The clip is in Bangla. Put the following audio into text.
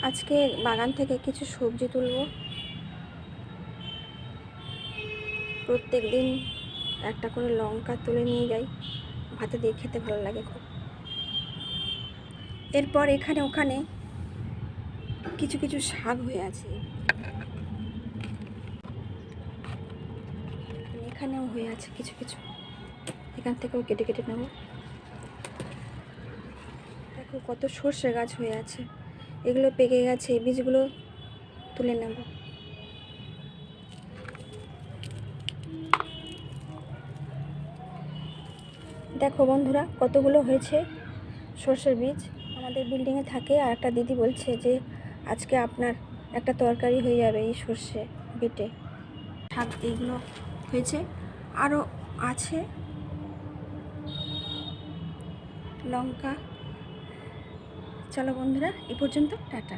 আজকে বাগান থেকে কিছু সবজি তুলব। প্রত্যেক দিন একটা করে লঙ্কা তুলে নিয়ে যাই, ভাতে দিয়ে খেতে ভালো লাগে খুব। এরপর এখানে ওখানে কিছু কিছু শাক হয়ে আছে, এখানেও হয়ে আছে কিছু কিছু, এখান থেকেও কেটে কেটে নেব। দেখো কত সর্ষে গাছ হয়ে আছে, এগুলো পেকে গেছে, এই বীজগুলো তুলে নেব। দেখো বন্ধুরা কতগুলো হয়েছে সর্ষের বীজ। আমাদের বিল্ডিংয়ে থাকে, আর একটা দিদি বলছে যে আজকে আপনার একটা তরকারি হয়ে যাবে এই সর্ষে বেটে শাক। এইগুলো হয়েছে, আরও আছে লঙ্কা। চলো বন্ধুরা, এ পর্যন্ত, টাটা।